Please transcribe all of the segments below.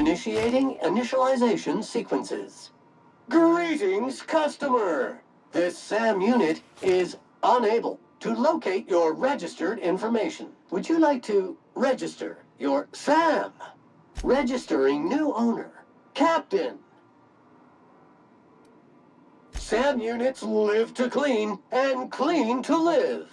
Initiating initialization sequences. Greetings, customer! This SAM unit is unable to locate your registered information. Would you like to register your SAM? Registering new owner. Captain. SAM units live to clean and clean to live.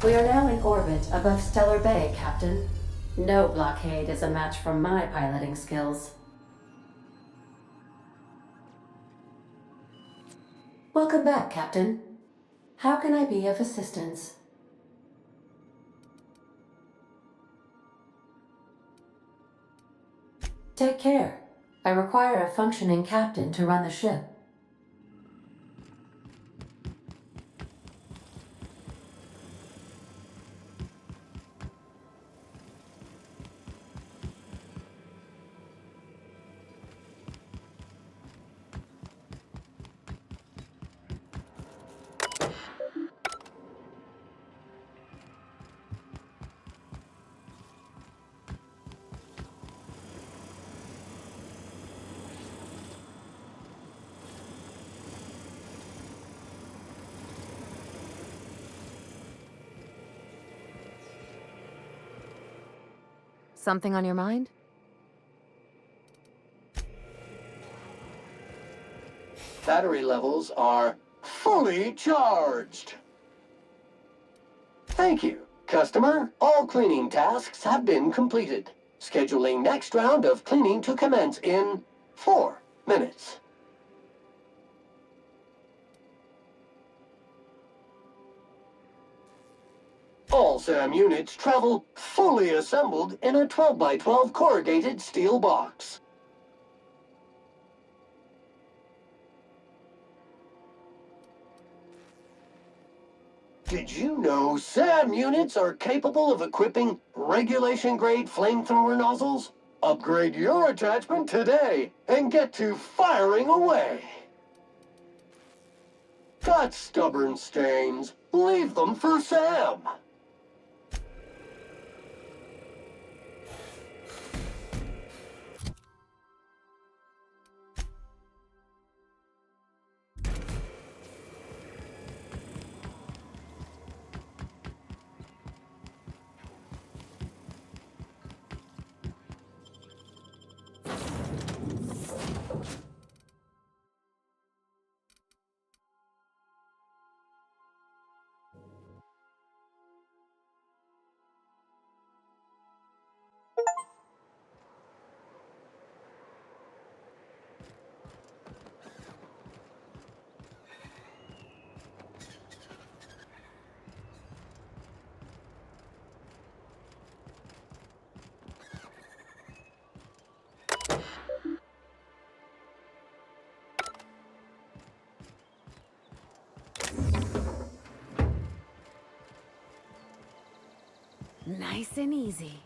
We are now in orbit above Stellar Bay, Captain. No blockade is a match for my piloting skills. Welcome back, Captain. How can I be of assistance? Take care. I require a functioning captain to run the ship. Something on your mind? Battery levels are fully charged. Thank you, customer. All cleaning tasks have been completed. Scheduling next round of cleaning to commence in 4 minutes. All SAM units travel fully assembled in a 12 by 12 corrugated steel box. Did you know SAM units are capable of equipping regulation-grade flamethrower nozzles? Upgrade your attachment today and get to firing away. Got stubborn stains? Leave them for Sam. Nice and easy.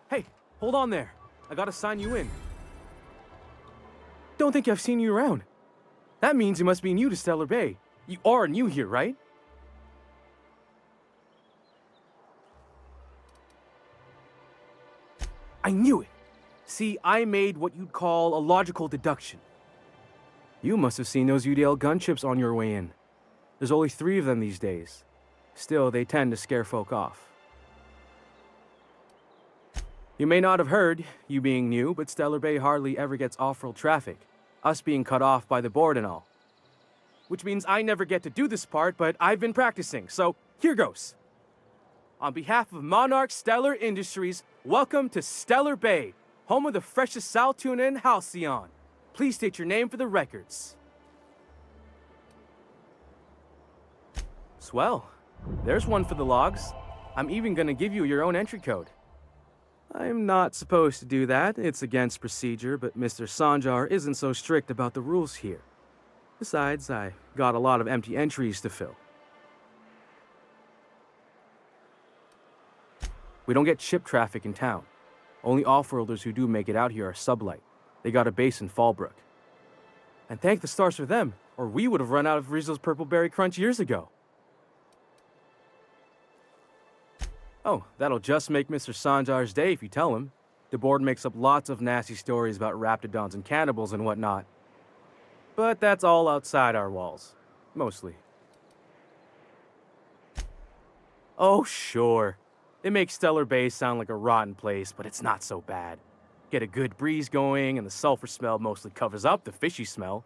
Hey, hold on there. I gotta sign you in. Don't think I've seen you around. That means you must be new to Stellar Bay. You are new here, right? I knew it. See, I made what you'd call a logical deduction. You must have seen those UDL gunships on your way in. There's only 3 of them these days. Still, they tend to scare folk off. You may not have heard, you being new, but Stellar Bay hardly ever gets off-road traffic, us being cut off by the board and all. Which means I never get to do this part, but I've been practicing, so here goes. On behalf of Monarch Stellar Industries, welcome to Stellar Bay, home of the freshest sal tuna in Halcyon. Please state your name for the records. Swell. There's one for the logs. I'm even gonna give you your own entry code. I'm not supposed to do that. It's against procedure, but Mr. Sanjar isn't so strict about the rules here. Besides, I got a lot of empty entries to fill. We don't get ship traffic in town. Only off-worlders who do make it out here are sublight. They got a base in Fallbrook. And thank the stars for them, or we would have run out of Rizzo's Purple Berry Crunch years ago. Oh, that'll just make Mr. Sanjar's day if you tell him. The board makes up lots of nasty stories about raptidons and cannibals and whatnot. But that's all outside our walls. Mostly. Oh, sure. It makes Stellar Bay sound like a rotten place, but it's not so bad. Get a good breeze going, and the sulfur smell mostly covers up the fishy smell.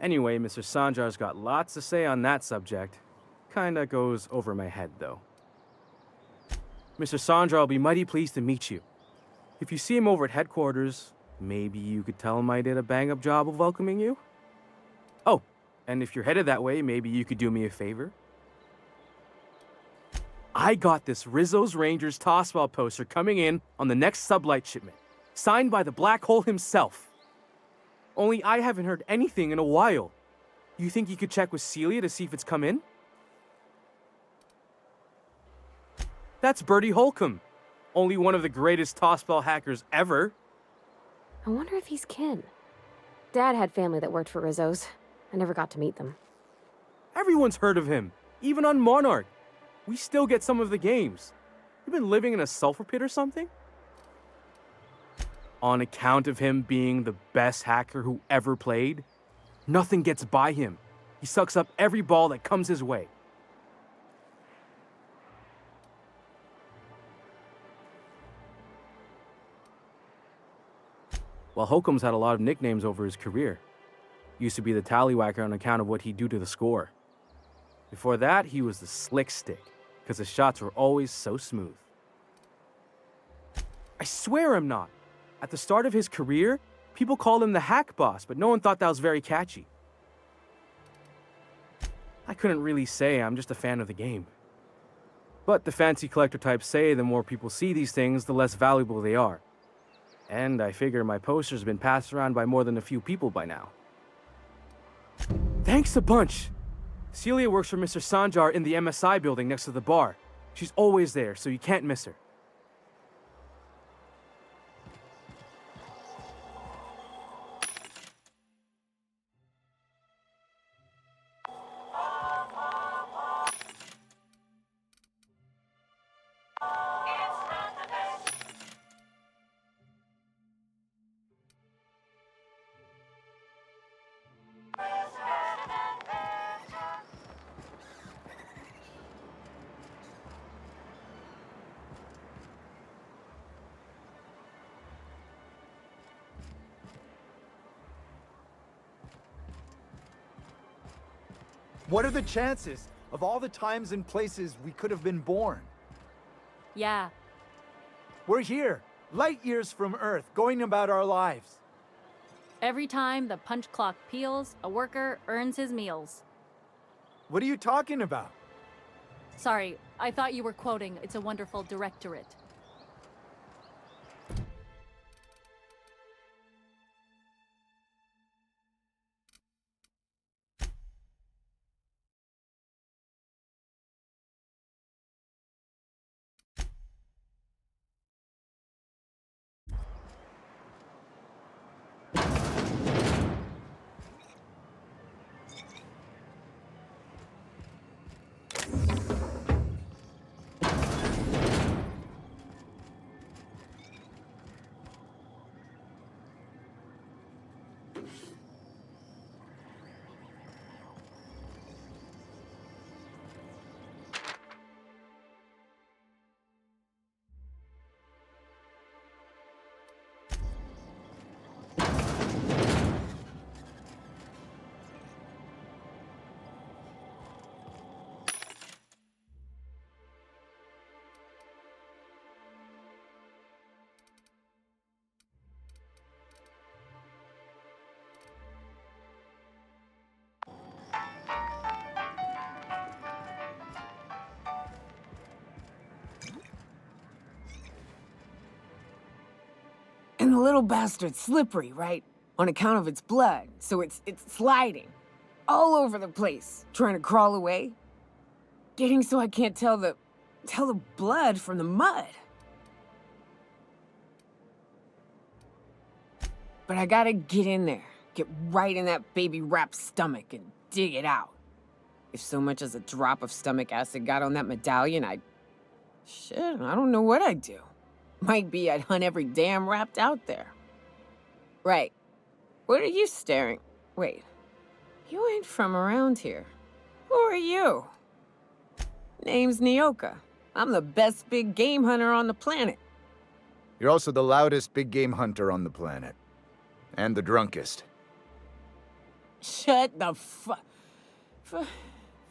Anyway, Mr. Sanjar's got lots to say on that subject. Kinda goes over my head, though. Mr. Sanjar will be mighty pleased to meet you. If you see him over at headquarters, maybe you could tell him I did a bang-up job of welcoming you? Oh, and if you're headed that way, maybe you could do me a favor? I got this Rizzo's Rangers Tossball poster coming in on the next sublight shipment, signed by the Black Hole himself. Only I haven't heard anything in a while. You think you could check with Celia to see if it's come in? That's Bertie Holcomb, only one of the greatest tossball hackers ever. I wonder if he's kin. Dad had family that worked for Rizzo's. I never got to meet them. Everyone's heard of him, even on Monarch. We still get some of the games. You've been living in a sulfur pit or something? On account of him being the best hacker who ever played, nothing gets by him. He sucks up every ball that comes his way. While Holcomb's had a lot of nicknames over his career. Used to be the tallywhacker on account of what he'd do to the score. Before that, he was the slick stick, because his shots were always so smooth. I swear I'm not. At the start of his career, people called him the hack boss, but no one thought that was very catchy. I couldn't really say, I'm just a fan of the game. But the fancy collector types say the more people see these things, the less valuable they are. And I figure my poster's been passed around by more than a few people by now. Thanks a bunch! Celia works for Mr. Sanjar in the MSI building next to the bar. She's always there, so you can't miss her. What are the chances of all the times and places we could have been born? Yeah. We're here, light years from Earth, going about our lives. Every time the punch clock peals, a worker earns his meals. What are you talking about? Sorry, I thought you were quoting It's a Wonderful Directorate. And the little bastard's slippery, right? On account of its blood, so it's sliding. All over the place, trying to crawl away. Getting so I can't tell the blood from the mud. But I gotta get in there, get right in that baby rap's stomach and dig it out. If so much as a drop of stomach acid got on that medallion, shit, I don't know what I'd do. Might be I'd hunt every damn wrapped out there. Right. What are you staring? Wait. You ain't from around here. Who are you? Name's Nyoka. I'm the best big game hunter on the planet. You're also the loudest big game hunter on the planet. And the drunkest. Shut the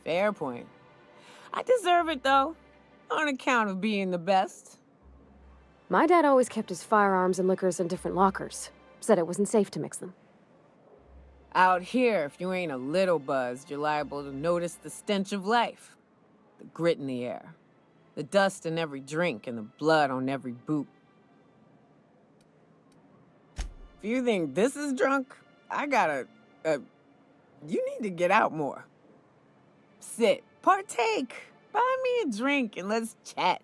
Fair point. I deserve it, though. On account of being the best. My dad always kept his firearms and liquors in different lockers. Said it wasn't safe to mix them. Out here, if you ain't a little buzzed, you're liable to notice the stench of life. The grit in the air. The dust in every drink and the blood on every boot. If you think this is drunk, I gotta... you need to get out more. Sit, partake, buy me a drink and let's chat.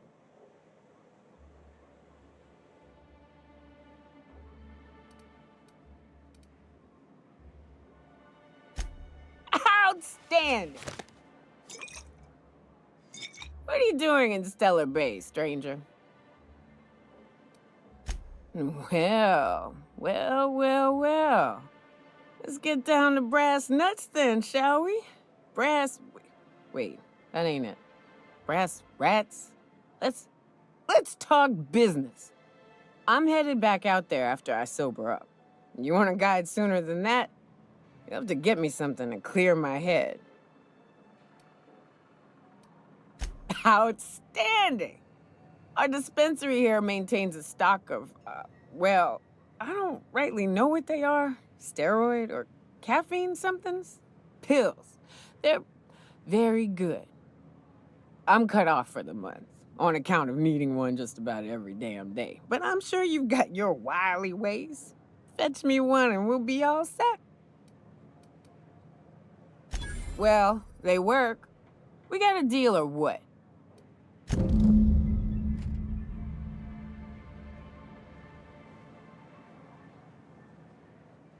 Outstanding! What are you doing in Stellar Bay, stranger? Well. Let's get down to brass nuts then, shall we? Wait, that ain't it. Brass rats? Let's talk business. I'm headed back out there after I sober up. You want a guide sooner than that? You'll have to get me something to clear my head. Outstanding! Our dispensary here maintains a stock of, well, I don't rightly know what they are. Steroid or caffeine somethings? Pills. They're very good. I'm cut off for the month, on account of needing one just about every damn day. But I'm sure you've got your wily ways. Fetch me one and we'll be all set. Well, they work. We got a deal or what?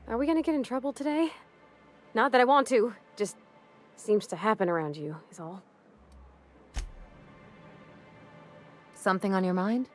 Are we gonna get in trouble today? Not that I want to, just seems to happen around you, is all. Something on your mind?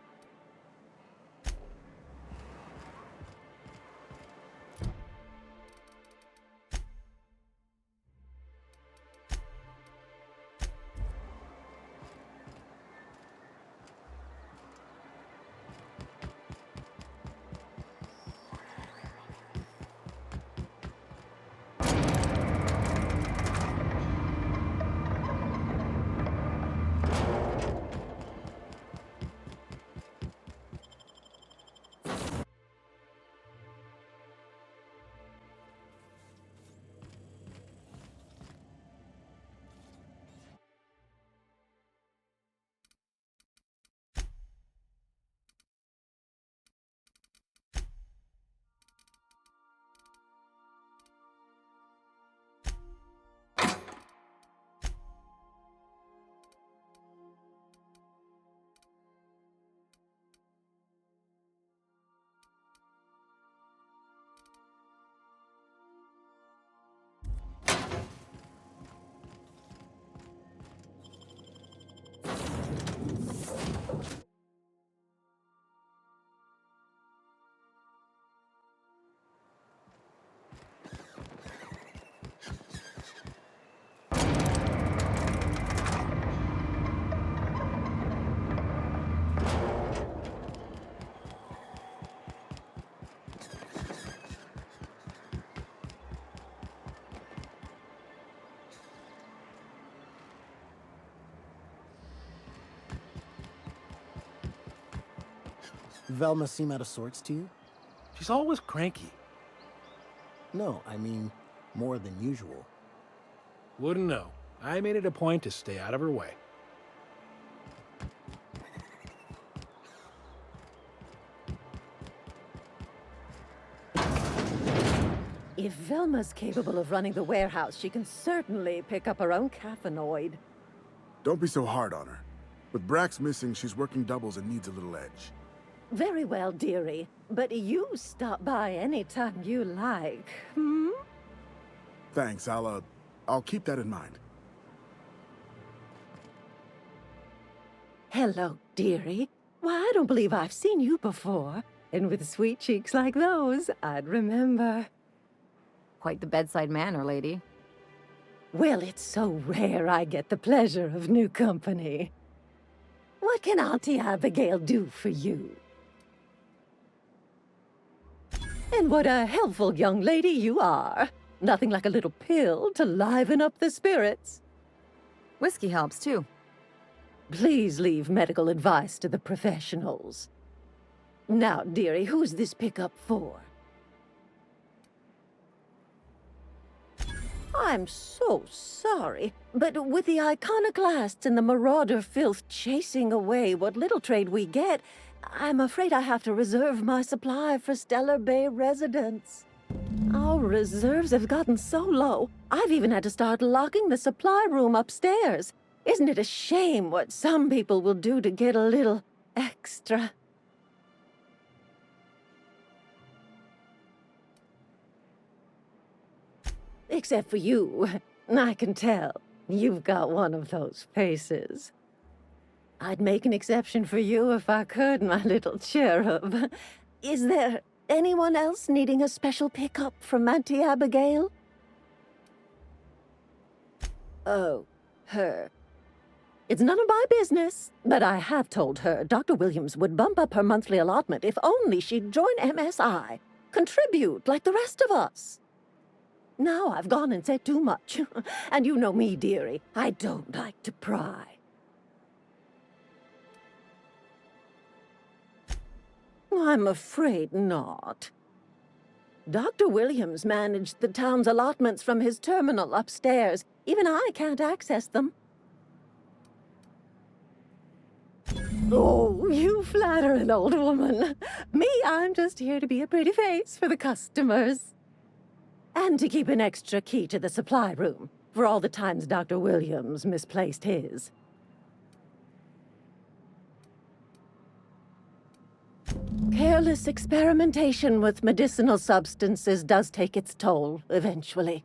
Velma seem out of sorts to you? She's always cranky. No, I mean, more than usual. Wouldn't know. I made it a point to stay out of her way. If Velma's capable of running the warehouse, she can certainly pick up her own caffeinoid. Don't be so hard on her. With Brax missing, she's working doubles and needs a little edge. Very well, dearie. But you stop by anytime you like, hmm? Thanks, I'll keep that in mind. Hello, dearie. Why, I don't believe I've seen you before. And with sweet cheeks like those, I'd remember. Quite the bedside manner, lady. Well, it's so rare I get the pleasure of new company. What can Auntie Abigail do for you? And what a helpful young lady you are. Nothing like a little pill to liven up the spirits. Whiskey helps, too. Please leave medical advice to the professionals. Now, dearie, who's this pickup for? I'm so sorry, but with the iconoclasts and the marauder filth chasing away what little trade we get, I'm afraid I have to reserve my supply for Stellar Bay residents. Our reserves have gotten so low, I've even had to start locking the supply room upstairs. Isn't it a shame what some people will do to get a little extra? Except for you. I can tell. You've got one of those faces. I'd make an exception for you if I could, my little cherub. Is there anyone else needing a special pickup from Auntie Abigail? Oh, her. It's none of my business, but I have told her Dr. Williams would bump up her monthly allotment if only she'd join MSI. Contribute like the rest of us. Now I've gone and said too much. And you know me, dearie. I don't like to pry. I'm afraid not. Dr. Williams managed the town's allotments from his terminal upstairs. Even I can't access them. Oh, you flatter an old woman. Me, I'm just here to be a pretty face for the customers. And to keep an extra key to the supply room, for all the times Dr. Williams misplaced his. Careless experimentation with medicinal substances does take its toll, eventually.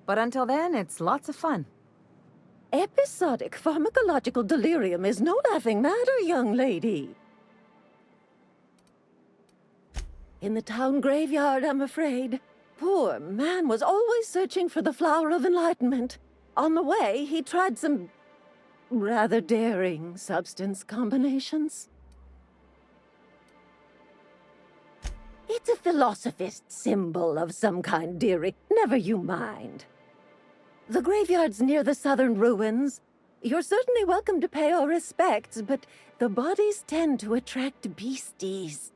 But until then, it's lots of fun. Episodic pharmacological delirium is no laughing matter, young lady. In the town graveyard, I'm afraid. Poor man was always searching for the flower of enlightenment. On the way, he tried some rather daring substance combinations. It's a philosophist symbol of some kind, dearie. Never you mind. The graveyard's near the southern ruins. You're certainly welcome to pay our respects, but the bodies tend to attract beasties.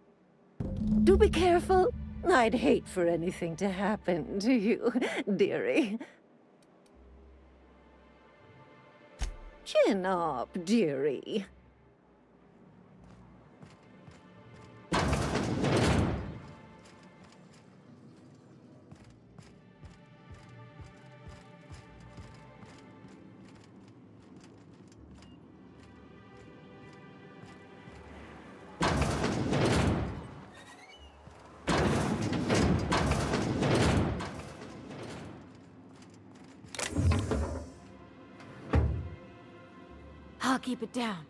Do be careful. I'd hate for anything to happen to you, dearie. Chin up, dearie. I'll keep it down.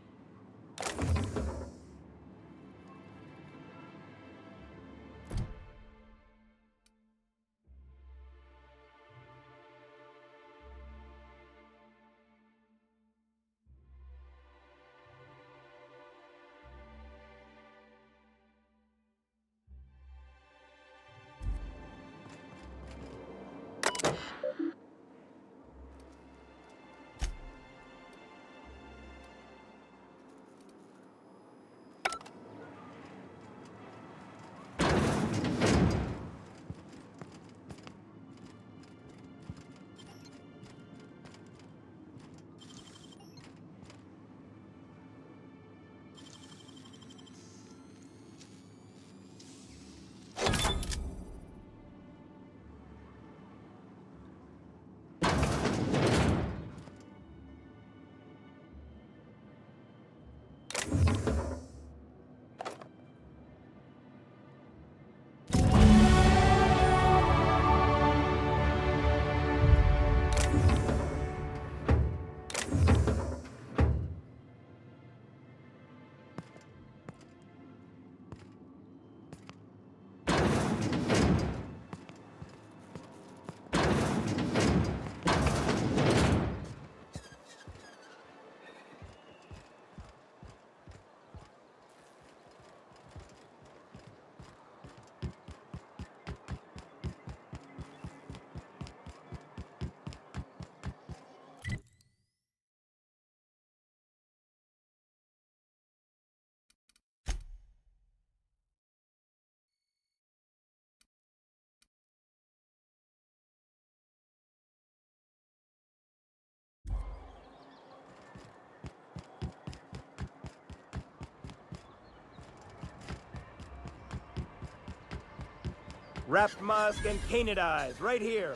Wrapped musk and canid eyes, right here.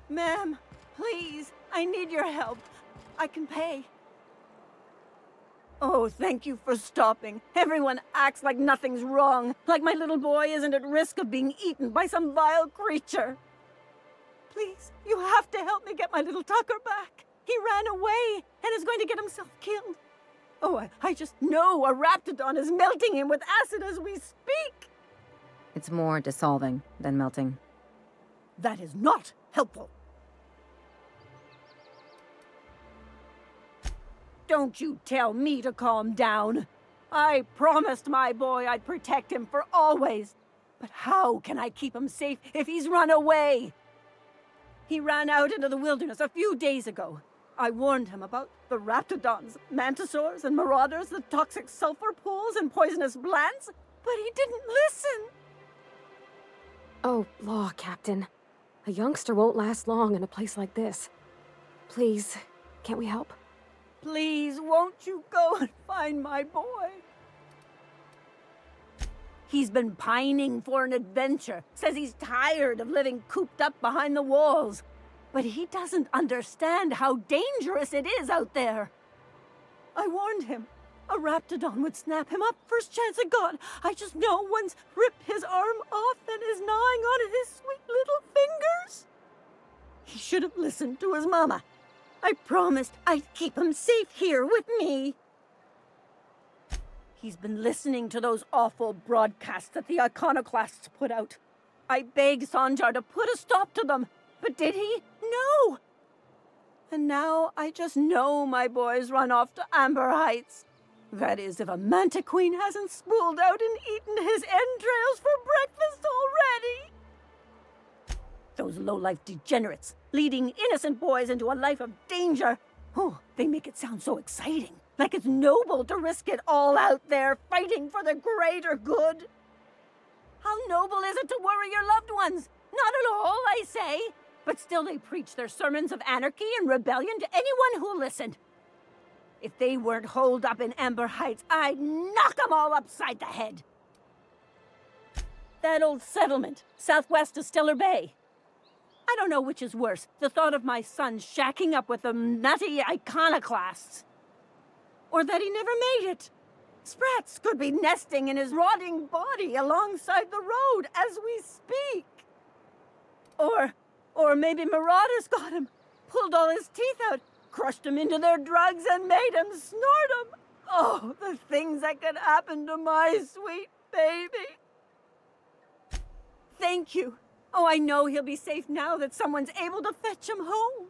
Ma'am, please, I need your help. I can pay. Oh, thank you for stopping. Everyone acts like nothing's wrong, like my little boy isn't at risk of being eaten by some vile creature. Please, you have to help me get my little Tucker back. He ran away and is going to get himself killed. Oh, I just know a raptidon is melting him with acid as we speak. It's more dissolving than melting. That is not helpful. Don't you tell me to calm down. I promised my boy I'd protect him for always. But how can I keep him safe if he's run away? He ran out into the wilderness a few days ago. I warned him about the raptidons, mantisaurs, and marauders, the toxic sulfur pools, and poisonous plants, but he didn't listen. Oh, law, Captain. A youngster won't last long in a place like this. Please, can't we help? Please, won't you go and find my boy? He's been pining for an adventure. Says he's tired of living cooped up behind the walls. But he doesn't understand how dangerous it is out there. I warned him. A raptidon would snap him up first chance it got. I just know one's ripped his arm off and is gnawing on his sweet little fingers. He should have listened to his mama. I promised I'd keep him safe here with me. He's been listening to those awful broadcasts that the iconoclasts put out. I begged Sanjar to put a stop to them, but did he? No! And now I just know my boy's run off to Amber Heights. That is, if a manta queen hasn't spooled out and eaten his entrails for breakfast already. Those low-life degenerates, leading innocent boys into a life of danger. Oh, they make it sound so exciting. Like it's noble to risk it all out there, fighting for the greater good. How noble is it to worry your loved ones? Not at all, I say. But still they preach their sermons of anarchy and rebellion to anyone who'll listen. If they weren't holed up in Amber Heights, I'd knock them all upside the head. That old settlement, southwest of Stellar Bay. I don't know which is worse, the thought of my son shacking up with them nutty iconoclasts. Or that he never made it. Sprats could be nesting in his rotting body alongside the road as we speak. Or maybe marauders got him, pulled all his teeth out, crushed him into their drugs and made him snort them. Oh, the things that could happen to my sweet baby. Thank you. Oh, I know he'll be safe now that someone's able to fetch him home.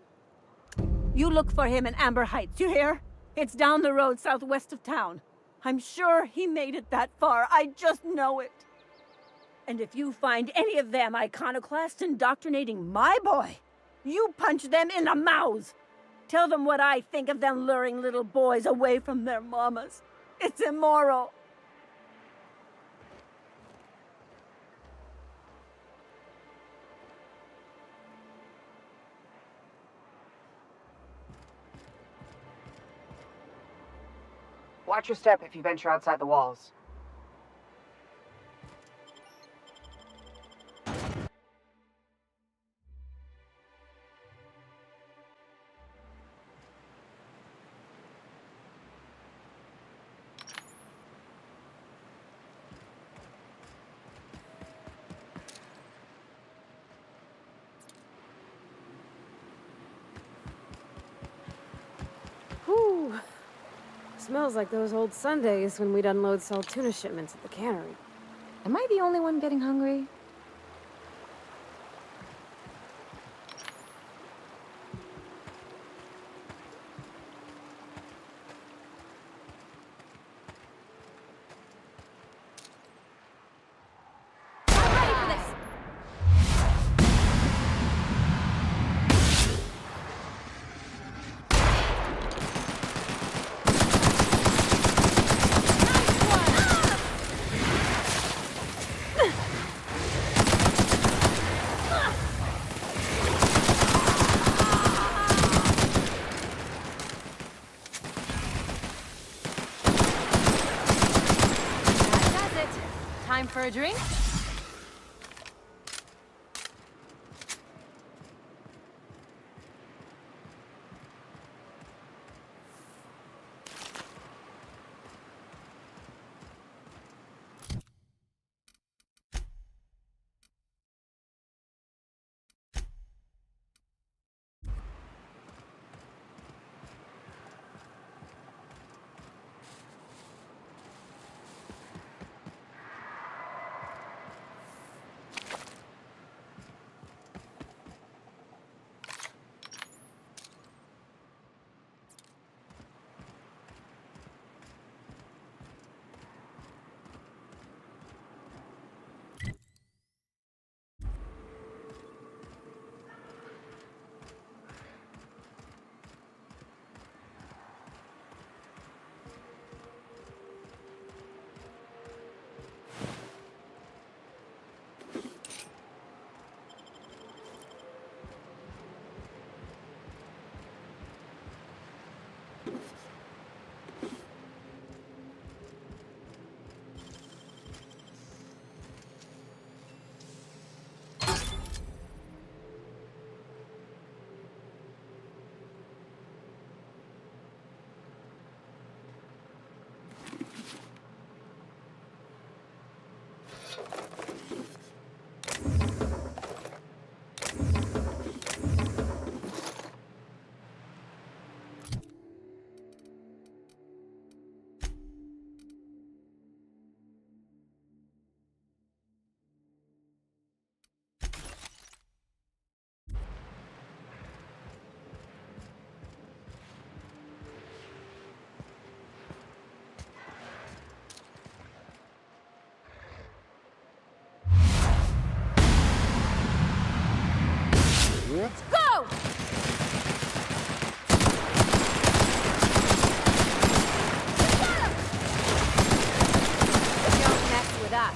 You look for him in Amber Heights, you hear? It's down the road southwest of town. I'm sure he made it that far. I just know it. And if you find any of them iconoclasts indoctrinating my boy, you punch them in the mouths. Tell them what I think of them luring little boys away from their mamas. It's immoral. Watch your step if you venture outside the walls. Whew. Smells like those old Sundays when we'd unload sell tuna shipments at the cannery. Am I the only one getting hungry? Time for a drink? Let's go! Don't mess with us.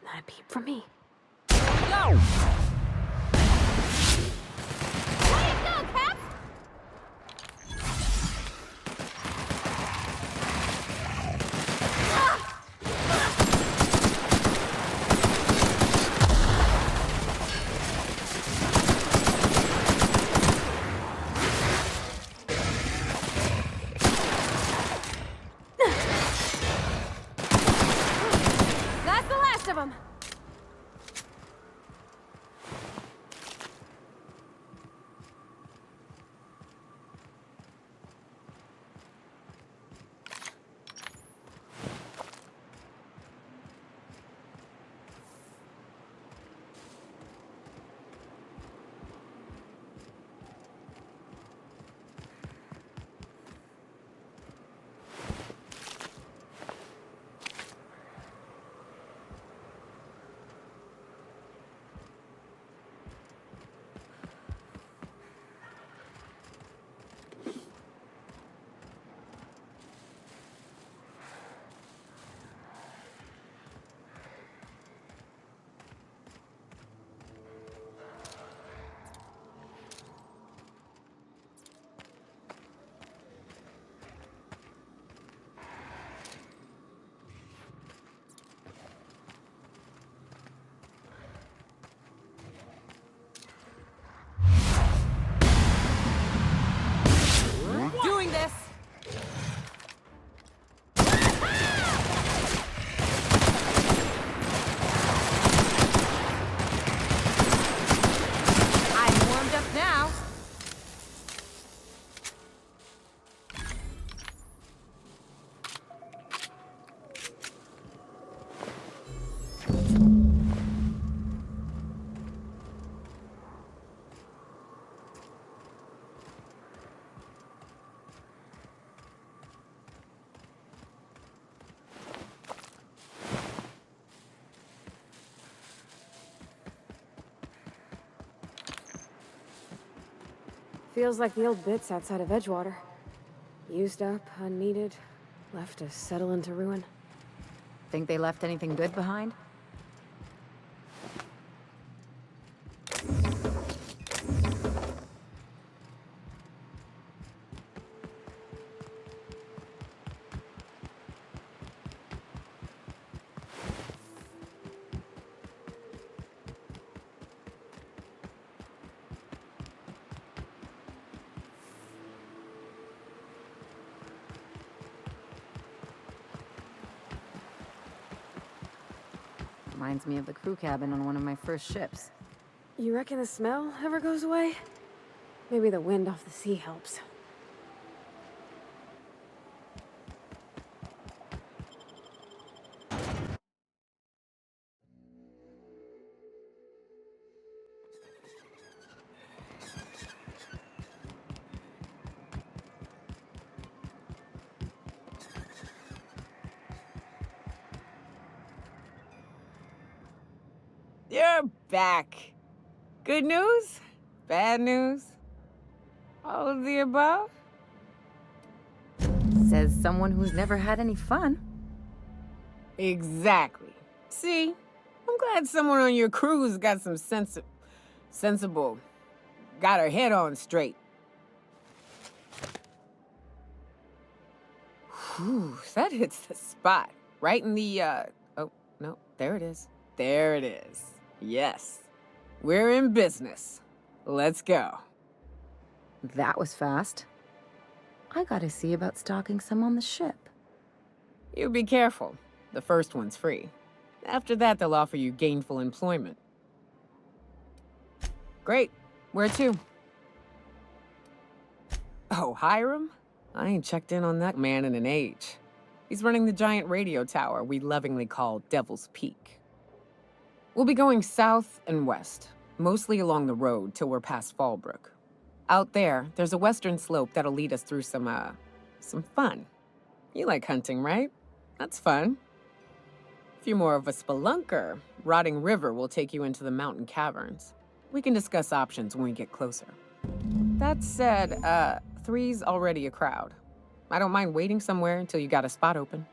Not a peep from me. Go! come. Doing this! I'm warmed up now. Feels like the old bits outside of Edgewater. Used up, unneeded, left to settle into ruin. Think they left anything good behind? Reminds me of the crew cabin on one of my first ships. You reckon the smell ever goes away? Maybe the wind off the sea helps. You're back. Good news? Bad news? All of the above? Says someone who's never had any fun. Exactly. See? I'm glad someone on your crew's got some sensible, got her head on straight. Whew, that hits the spot. Right in the, oh, no, there it is. There it is. Yes. We're in business. Let's go. That was fast. I gotta see about stocking some on the ship. You be careful. The first one's free. After that, they'll offer you gainful employment. Great. Where to? Oh, Hiram? I ain't checked in on that man in an age. He's running the giant radio tower we lovingly call Devil's Peak. We'll be going south and west, mostly along the road till we're past Fallbrook. Out there's a western slope that'll lead us through some fun. You like hunting, right? That's fun. If you're more of a spelunker, Rotting River will take you into the mountain caverns. We can discuss options when we get closer. That said, 3's already a crowd. I don't mind waiting somewhere until you got a spot open.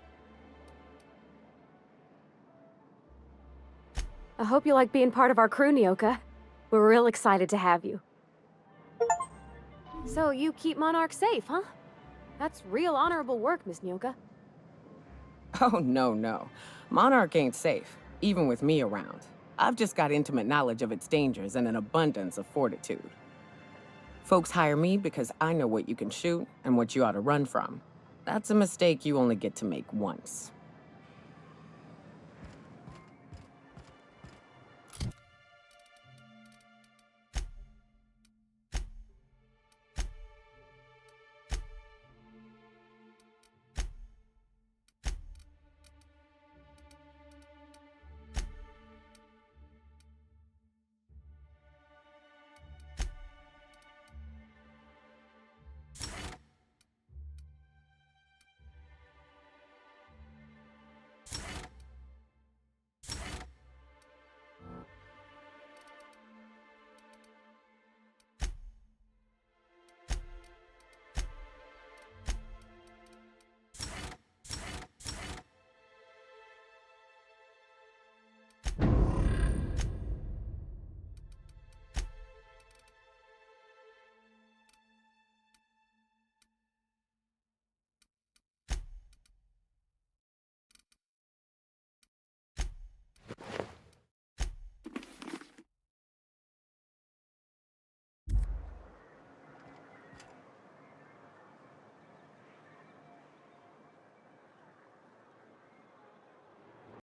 I hope you like being part of our crew, Nyoka. We're real excited to have you. So you keep Monarch safe, huh? That's real honorable work, Miss Nyoka. Oh, no. Monarch ain't safe, even with me around. I've just got intimate knowledge of its dangers and an abundance of fortitude. Folks hire me because I know what you can shoot and what you ought to run from. That's a mistake you only get to make once.